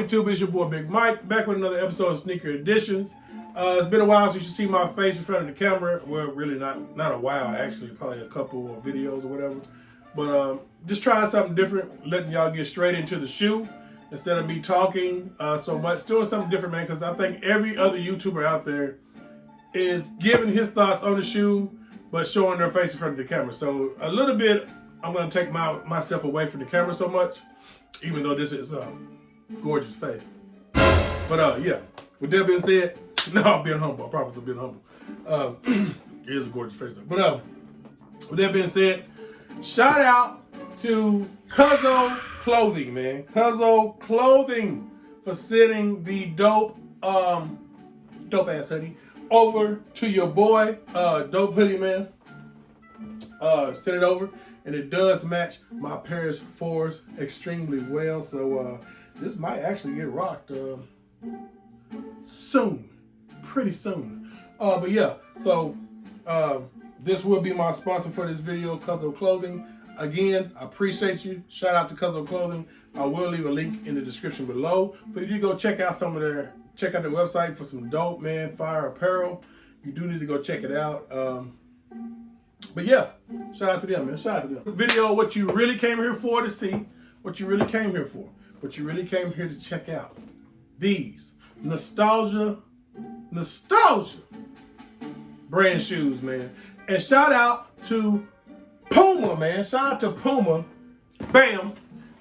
YouTube? It's your boy Big Mike, back with another episode of Sneaker Editions. It's been a while since you see my face in front of the camera. Well, really not a while, actually, probably a couple of videos or whatever. But just trying something different, letting y'all get straight into the shoe instead of me talking so much. Doing something different, man, because I think every other YouTuber out there is giving his thoughts on the shoe, but showing their face in front of the camera. So a little bit, I'm going to take myself away from the camera so much, even though this is gorgeous face. But yeah, with that being said, no, I'm being humble. I promise I'm being humble. It is a gorgeous face though. But with that being said, shout out to Cuzzo Clothing, man. Cuzzo Clothing for sending the dope ass hoodie over to your boy, Dope Hoodie, man. Send it over, and it does match my Paris 4s extremely well. So this might actually get rocked soon, pretty soon. But yeah, so this will be my sponsor for this video, Cuzzo Clothing. Again, I appreciate you. Shout out to Cuzzo Clothing. I will leave a link in the description below for you to go check out their website for some dope, man, fire apparel. You do need to go check it out. But yeah, shout out to them, man. Shout out to them. Video, what you really came here for to see, what you really came here for, what you really came here to check out. These nostalgia brand shoes, man. And shout out to Puma, man. Shout out to Puma. Bam.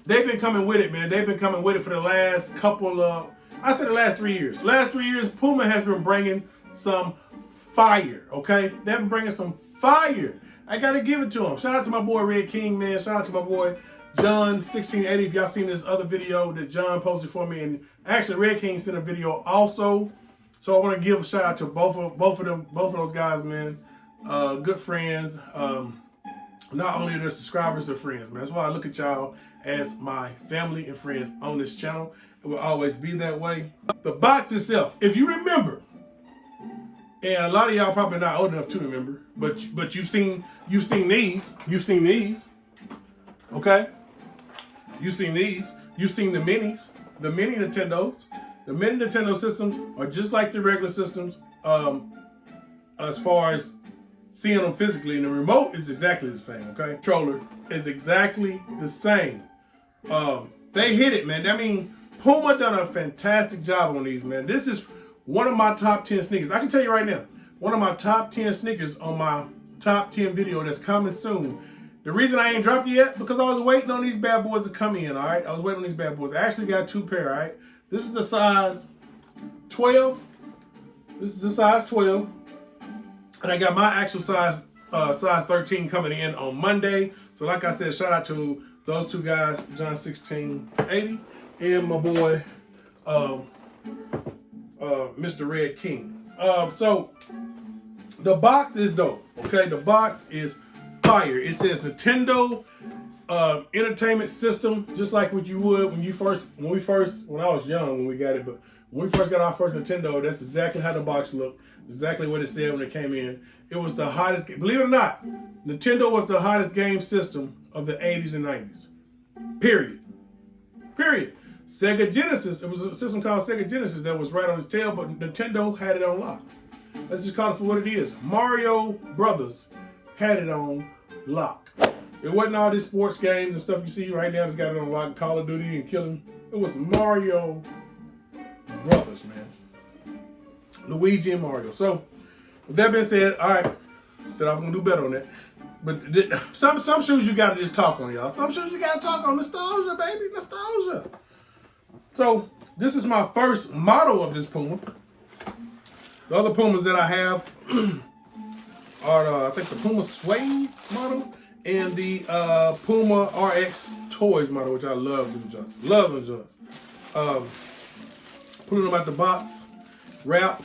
They've been coming with it, man. They've been coming with it for the last couple of, I said the last 3 years. Last 3 years, Puma has been bringing some fire, okay? They've been bringing some fire. I gotta give it to them. Shout out to my boy Red King, man. Shout out to my boy John 1680. If y'all seen this other video that John posted for me, and actually Red King sent a video also. So I want to give a shout out to both of those guys, man. Good friends. Not only are they subscribers, they're friends, man. That's why I look at y'all as my family and friends on this channel. It will always be that way. The box itself, if you remember, and a lot of y'all probably not old enough to remember, but you've seen these, okay? You've seen these, you've seen the minis, the mini Nintendos. The mini Nintendo systems are just like the regular systems, as far as seeing them physically, and the remote is exactly the same, okay? Controller is exactly the same. They hit it, man. I mean, Puma done a fantastic job on these, man. This is one of my top 10 sneakers. I can tell you right now, one of my top 10 sneakers on my top 10 video that's coming soon. The reason I ain't dropped it yet, because I was waiting on these bad boys to come in, all right? I was waiting on these bad boys. I actually got 2 pair, all right? This is the size 12. This is the size 12. And I got my actual size 13 coming in on Monday. So like I said, shout out to those 2 guys, John 1680 and my boy Mr. Red King. So the box is dope, okay? The box is fire. It says Nintendo Entertainment System, just like what you would when I was young when we got it, but when we first got our first Nintendo, that's exactly how the box looked, exactly what it said when it came in. It was the hottest, believe it or not, Nintendo was the hottest game system of the 80s and 90s. Period. Sega Genesis, it was a system called Sega Genesis that was right on its tail, but Nintendo had it on lock. Let's just call it for what it is. Mario Brothers had it on lock. It wasn't all these sports games and stuff you see right now. It's got it on lock, Call of Duty and Killing. It was Mario Brothers, man. Luigi and Mario. So, with that being said, all right, said I'm gonna do better on that. But some shoes you gotta just talk on, y'all. Some shoes you gotta talk on. Nostalgia, baby, nostalgia. So, this is my first model of this Puma. The other Pumas that I have are, I think, the Puma Suede model and the Puma RX Toys model, which I love them joints. Love them joints. Putting them out the box, wrap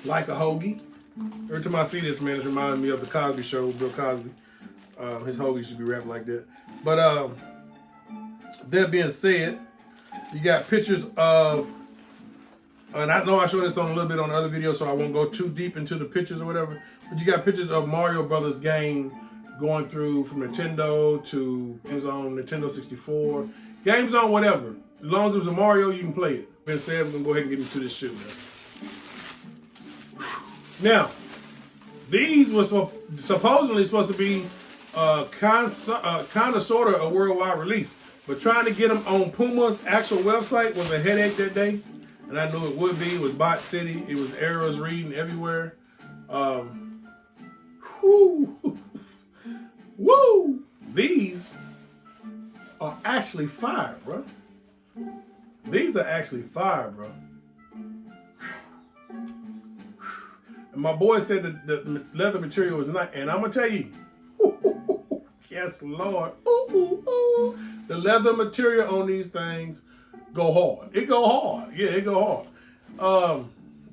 like a hoagie. Every time I see this, man, it reminds me of the Cosby Show, Bill Cosby. His hoagie should be wrapped like that. But that being said, you got pictures of, and I know I showed this on a little bit on the other video, so I won't go too deep into the pictures or whatever, but you got pictures of Mario Brothers game going through from Nintendo to Nintendo 64, Game Zone, whatever. As long as it was a Mario, you can play it. Ben said we're gonna go ahead and get into this shoe, man. Now, these were supposedly supposed to be kind of sort of a worldwide release, but trying to get them on Puma's actual website was a headache that day, and I knew it would be. It was Bot City. It was errors reading everywhere. Woo! These are actually fire, bro. These are actually fire, bro. And my boy said that the leather material was not, and I'm gonna tell you, yes, Lord, the leather material on these things go hard. It go hard, yeah, it go hard.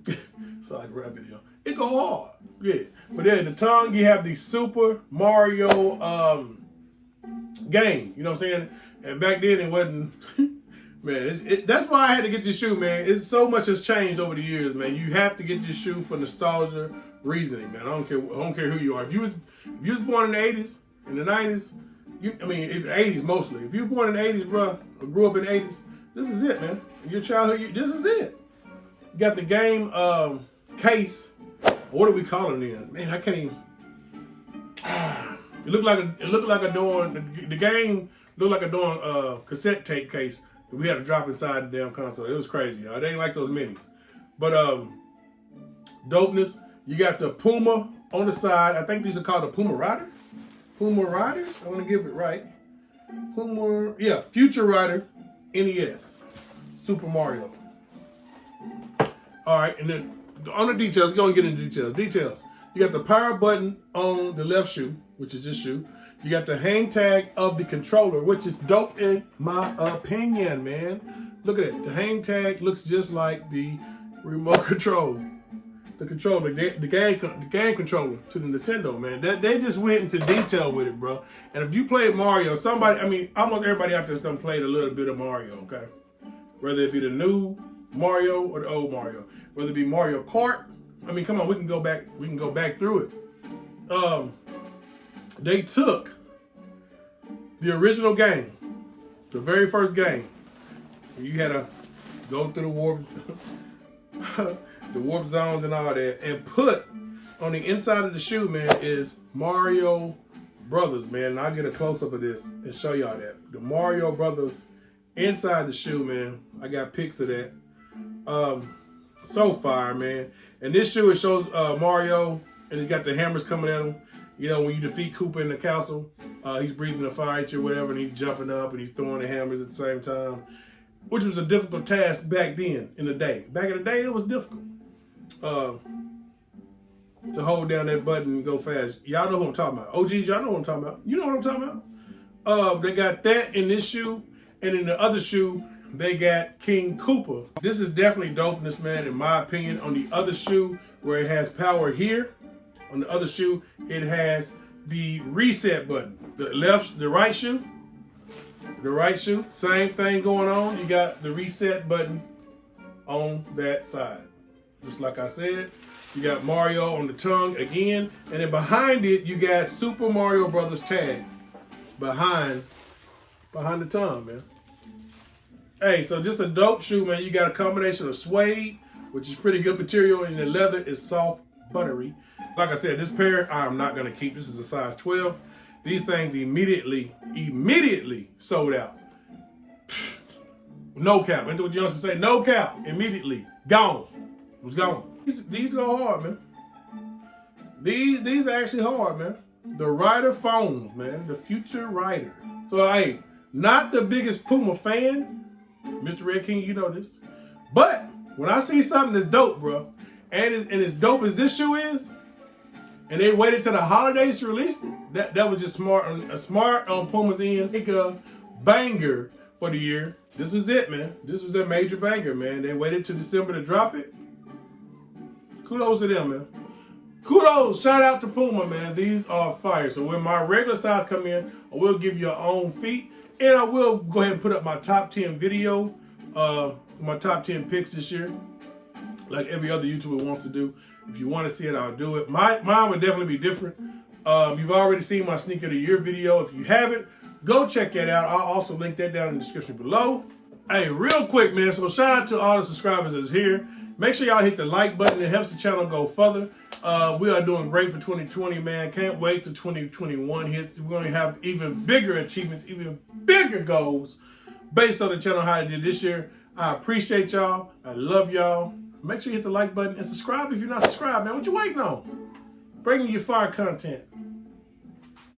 It's like a rap video. It go hard, yeah. But then the tongue, you have the Super Mario game. You know what I'm saying? And back then it wasn't. Man, that's why I had to get this shoe, man. It's so much has changed over the years, man. You have to get this shoe for nostalgia reasoning, man. I don't care who you are. If you was born in the 80s, in the 90s, in the 80s mostly. If you were born in the 80s, bro, or grew up in the 80s, this is it, man. Your childhood, this is it. You got the game case. What are we calling it in? Man, I can't even. It looked like a door. The game looked like a door cassette tape case. We had to drop inside the damn console. It was crazy, y'all. They ain't like those minis. But dopeness. You got the Puma on the side. I think these are called the Puma Rider. Puma Riders. I want to give it right. Puma, yeah, Future Rider NES. Super Mario. All right, and then on the details, let's go and get into details. Details. You got the power button on the left shoe, which is this shoe. You got the hang tag of the controller, which is dope in my opinion, man. Look at it. The hang tag looks just like the remote control. The controller, the game controller to the Nintendo, man. They just went into detail with it, bro. And if you played Mario, almost everybody out there's done played a little bit of Mario, okay? Whether it be the new Mario or the old Mario. Whether it be Mario Kart. Come on, we can go back through it. They took the original game, the very first game. You had to go through the warp zones and all that, and put on the inside of the shoe, man, is Mario Brothers, man. And I'll get a close-up of this and show y'all that. The Mario Brothers inside the shoe, man. I got pics of that. So fire, man. And this shoe, it shows Mario, and he got the hammers coming at him. You know, when you defeat Koopa in the castle, he's breathing the fire at you or whatever, and he's jumping up and he's throwing the hammers at the same time, which was a difficult task back then in the day. Back in the day, it was difficult to hold down that button and go fast. Y'all know who I'm talking about. OGs, y'all know what I'm talking about. You know what I'm talking about? They got that in this shoe, and in the other shoe, they got King Koopa. This is definitely dopeness, man, in my opinion. On the other shoe, where it has power here, on the other shoe, it has the reset button. The right shoe, same thing going on. You got the reset button on that side. Just like I said, you got Mario on the tongue again, and then behind it, you got Super Mario Brothers tag behind the tongue, man. Hey, so just a dope shoe, man. You got a combination of suede, which is pretty good material, and the leather is soft, buttery. Like I said, this pair I'm not gonna keep. This is a size 12. These things immediately sold out. No cap. Into what Johnson say, no cap. Immediately gone. It was gone. These go hard, man. These are actually hard, man. The Rider foams, man. The Future Rider. So hey, not the biggest Puma fan, Mr. Red King, you know this. But when I see something that's dope, bro, and as dope as this shoe is, and they waited till the holidays to release it, that was just smart on Puma's end. Think a banger for the year. This was it, man. This was their major banger, man. They waited till December to drop it. Kudos to them, man. Kudos, shout out to Puma, man. These are fire. So when my regular size come in, I will give you your own feet. And I will go ahead and put up my top 10 video, my top 10 picks this year, like every other YouTuber wants to do. If you want to see it, I'll do it. Mine would definitely be different. You've already seen my Sneaker of the Year video. If you haven't, go check that out. I'll also link that down in the description below. Hey, real quick, man. So shout out to all the subscribers that's here. Make sure y'all hit the like button. It helps the channel go further. We are doing great for 2020, man. Can't wait to 2021. We're going to have even bigger achievements, even bigger goals based on the channel how I did this year. I appreciate y'all. I love y'all. Make sure you hit the like button and subscribe if you're not subscribed, man. What you waiting on? Bringing you fire content.